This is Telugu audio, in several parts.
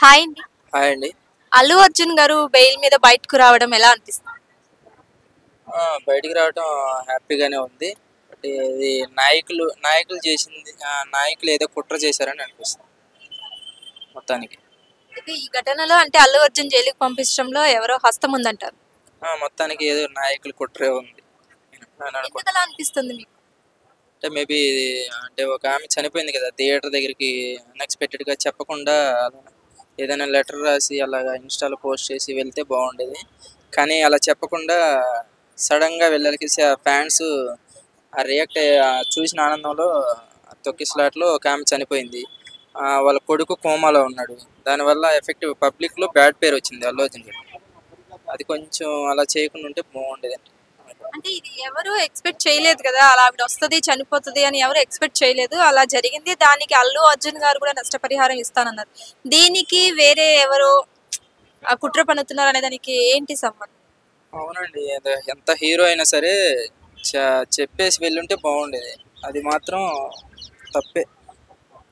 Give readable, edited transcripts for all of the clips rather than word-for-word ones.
హాయ్ అండి. హాయ్ అండి. అల్లు అర్జున్ గారు బెయిల్ మీద బయటకు రావడం ఎలా అనిపిస్తుంది? బయటికి రావటం హ్యాపీగానే ఉంది. బట్ ఇది నాయకులు చేసింది, నాయకులు ఏదో కుట్ర చేశారని అనిపిస్తుంది మొత్తానికి. అయితే ఈ ఘటనలో అంటే అల్లు అర్జున్ జైలుకి పంపించడంలో ఎవరో హస్తం ఉందంటారు. మొత్తానికి ఏదో నాయకులు కుట్రే ఉంది అని ఎందుకు అనుకుంటున్నాను. అలా అనిపిస్తుంది మీకు? అంటే మేబీ అంటే ఒక ఆమె చనిపోయింది కదా, థియేటర్ దగ్గరికి అన్ఎక్స్పెక్టెడ్గా చెప్పకుండా అలా ఏదైనా లెటర్ రాసి అలాగా ఇన్స్టాలో పోస్ట్ చేసి వెళ్తే బాగుండేది. కానీ అలా చెప్పకుండా సడన్గా వెళ్ళాలికి ఫ్యాన్స్ ఆ రియాక్ట్ చూసిన ఆనందంలో తొక్కిసలాట్లో ఒక ఆమె చనిపోయింది. వాళ్ళ కొడుకు కోమాలో ఉన్నాడు. దానివల్ల ఎఫెక్టివ్ పబ్లిక్లో బ్యాడ్ పేరు వచ్చింది అల్లు అర్జున్ గారికి. అది కొంచెం అలా చేయకుండా ఉంటే బాగుండేదండి. అంటే ఇది ఎవరు ఎక్స్పెక్ట్ చేయలేదు కదా, అలా ఆవిడ వస్తుంది చనిపోతుంది అని ఎవరు ఎక్స్పెక్ట్ చేయలేదు. అలా జరిగింది. దానికి అల్లు అర్జున్ గారు కూడా నష్టపరిహారం ఇస్తానన్నారు. దీనికి వేరే ఎవరో ఆ కుట్ర పన్నుతున్నారు అనే దానికి ఏంటి సంబంధం? అవునండి, ఎంత హీరో అయినా సరే చెప్పేసి వెళ్ళుంటే బాగుండేది. అది మాత్రం తప్పే.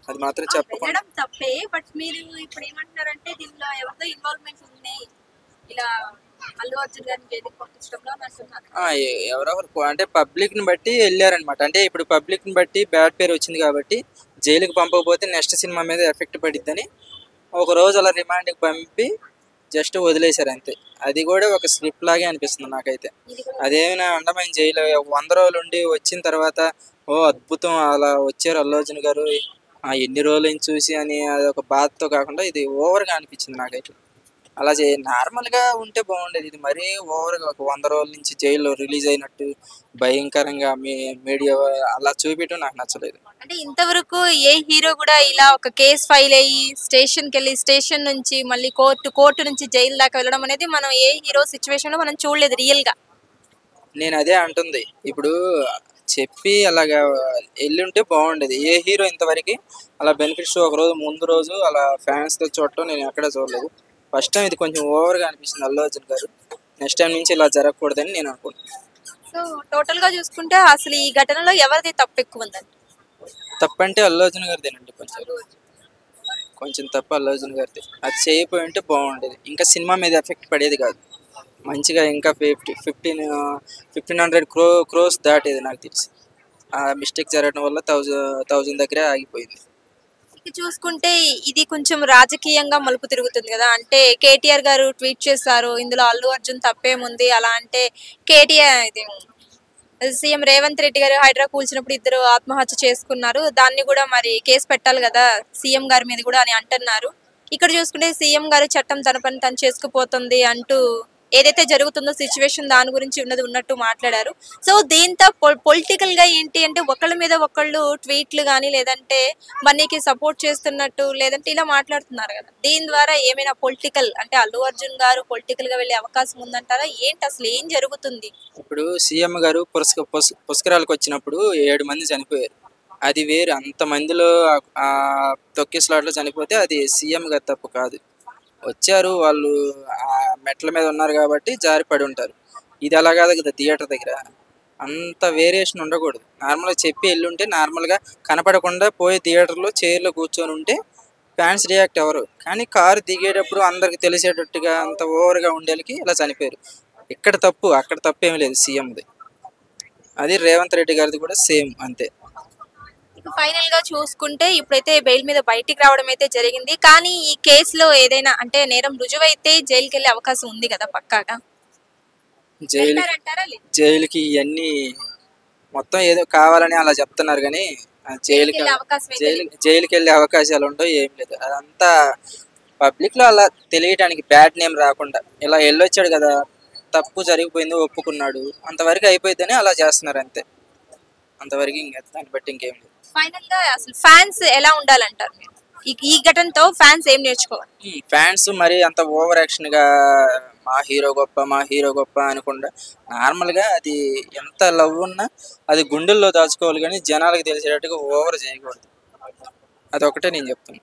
అది మాత్రం చెప్పకుండా వెళ్ళడం తప్పే. బట్ మీరు ఇప్పుడు ఏమంటున్నారంటే దీనిలో ఎవరిదో ఇన్వాల్వ్మెంట్ ఉంది, ఇలా అల్లు అర్జున్ గారిని జైలుకి పంపించడంలో అని అంటున్నారు. ఎవరెవరు అంటే పబ్లిక్ని బట్టి వెళ్ళారనమాట. అంటే ఇప్పుడు పబ్లిక్ని బట్టి బ్యాడ్ పేరు వచ్చింది కాబట్టి జైలుకి పంపకపోతే నెక్స్ట్ సినిమా మీద ఎఫెక్ట్ పడిద్దని ఒక రోజు అలా రిమాండ్కి పంపి జస్ట్ వదిలేశారు అంతే. అది కూడా ఒక స్క్రిప్ట్ లాగే అనిపిస్తుంది నాకైతే. అదేమైనా అండమైన జైలు 100 రోజులు ఉండి వచ్చిన తర్వాత ఓ అద్భుతం అలా వచ్చారు అల్లు అర్జున్ గారు ఎన్ని రోజులు చూసి అని అదొక బాధతో కాకుండా ఇది ఓవర్గా అనిపించింది నాకైతే. అలా నార్మల్గా ఉంటే బాగుండేది. ఇది మరీ ఓవర్గా ఒక 100 రోజుల నుంచి జైల్లో రిలీజ్ అయినట్టు భయంకరంగా మీడియా అలా చూపించడం నాకు నచ్చలేదు. అంటే ఇంతవరకు ఏ హీరో కూడా ఇలా ఒక కేసు ఫైల్ అయ్యి స్టేషన్కి వెళ్ళి స్టేషన్ నుంచి మళ్ళీ కోర్టు నుంచి జైలు దాకా వెళ్ళడం అనేది మనం ఏ హీరో సిచ్యువేషన్ లో మనం చూడలేదు రియల్ గా. నేను అదే అంటుంది. ఇప్పుడు చెప్పి అలాగా వెళ్ళుంటే బాగుండేది. ఏ హీరో ఇంతవరకు అలా బెనిఫిట్స్ ఒక రోజు ముందు రోజు అలా ఫ్యాన్స్తో చూడటం నేను ఎక్కడ చూడలేదు. ఫస్ట్ టైం ఇది కొంచెం ఓవర్గా అనిపిస్తుంది అల్లు అర్జున్ గారు. నెక్స్ట్ టైం నుంచి ఇలా జరగకూడదని నేను అనుకుంటున్నాను. సో టోటల్ గా చూసుకుంటే అసలు ఈ ఘటనలో ఎవరిది తప్పు ఎక్కువ ఉందండి? తప్పంటే అల్లు అర్జున్ గారిదేనండి. కొంచెం తప్పు అల్లు అర్జున్ గారిది. అది చేయకపోయి ఉంటే బాగుండేది. ఇంకా సినిమా మీద ఎఫెక్ట్ పడేది కాదు. మంచిగా ఇంకా 1500 క్రోస్ దాటేది నాకు తెలిసి. ఆ మిస్టేక్ జరగడం వల్ల 1000 దగ్గరే ఆగిపోయింది. ఇక చూసుకుంటే ఇది కొంచెం రాజకీయంగా మలుపు తిరుగుతుంది కదా. అంటే కేటీఆర్ గారు ట్వీట్ చేశారు, ఇందులో అల్లు అర్జున్ తప్పేముంది అలా అంటే. కేటీఆర్ ఇది సీఎం రేవంత్ రెడ్డి గారు హైడ్రా కూల్చినప్పుడు ఇద్దరు ఆత్మహత్య చేసుకున్నారు, దాన్ని కూడా మరి కేసు పెట్టాలి కదా సీఎం గారి మీద కూడా అని అంటున్నారు. ఇక్కడ చూసుకుంటే సీఎం గారు చట్టం తన పని తను చేసుకుపోతుంది అంటూ ఏదైతే జరుగుతుందో సిచ్యువేషన్ దాని గురించి ఉన్నది ఉన్నట్టు మాట్లాడారు. సో దీంతో పొలిటికల్ గా ఏంటి అంటే ఒకళ్ళ మీద ఒకళ్ళు ట్వీట్లు కానీ లేదంటే మనీకి సపోర్ట్ చేస్తున్నట్టు లేదంటే ఇలా మాట్లాడుతున్నారు కదా. దీని ద్వారా ఏమైనా పొలిటికల్ అంటే అల్లు అర్జున్ గారు పొలిటికల్ గా వెళ్ళే అవకాశం ఉందంటారా? ఏంటి అసలు ఏం జరుగుతుంది? ఇప్పుడు సీఎం గారు పుష్కరాలకు వచ్చినప్పుడు 7 మంది చనిపోయారు. అది వేరు. అంతమందిలో ఆ తొక్కిసలాట్లో చనిపోతే అది సీఎం గారి తప్పు కాదు. వచ్చారు వాళ్ళు ఆ మెట్ల మీద ఉన్నారు కాబట్టి జారి పడి ఉంటారు. ఇది అలా కాదు కదా, థియేటర్ దగ్గర అంత వేరియేషన్ ఉండకూడదు. నార్మల్గా చెప్పి వెళ్ళుంటే నార్మల్గా కనపడకుండా పోయి థియేటర్లో చైర్లో కూర్చొని ఉంటే ఫ్యాన్స్ రియాక్ట్ అవ్వరు. కానీ కారు దిగేటప్పుడు అందరికి తెలిసేటట్టుగా అంత ఓవర్గా ఉండేకి ఇలా చనిపోయారు. ఇక్కడ తప్పు అక్కడ తప్పు ఏమీ లేదు సీఎంది. అది రేవంత్ రెడ్డి గారిది కూడా సేమ్ అంతే. ఫైనల్ గా చూసుకుంటే ఇప్పుడైతే బెయిల్ మీద బయటికి రావడం అయితే జరిగింది. కానీ ఈ కేసులో ఏదైనా అంటే నేరం రుజువైతే జైలుకి వెళ్ళే అవకాశం ఉంది కదా పక్కాగా. జైలుకి ఇవన్నీ మొత్తం ఏదో కావాలని అలా చెప్తున్నారు కానీ జైలుకి వెళ్ళే అవకాశాలు ఉండవు, ఏం లేదు. అదంతా పబ్లిక్లో అలా తెలియటానికి, బ్యాడ్ నేమ్ రాకుండా. ఇలా వెళ్ళొచ్చాడు కదా, తప్పు జరిగిపోయింది ఒప్పుకున్నాడు, అంతవరకు అయిపోయిందని అలా చేస్తున్నారు అంతే. అంతవరకు ఇంకా దాన్ని బట్టి ఇంకేం లేదు. ఫైనల్ గా అసలు ఫ్యాన్స్ ఎలా ఉండాలంటారు మీరు? ఈ ఘటనతో ఫ్యాన్స్ ఏం నేర్చుకోవాలి? ఫ్యాన్స్ మరి అంత ఓవర్ యాక్షన్ గా మా హీరో గొప్ప అనకుండా నార్మల్గా అది ఎంత లవ్ ఉన్నా అది గుండెల్లో దాచుకోవాలి కానీ జనాలకు తెలిసేటట్టుగా ఓవర్ చేయకూడదు. అదొకటే నేను చెప్తాను.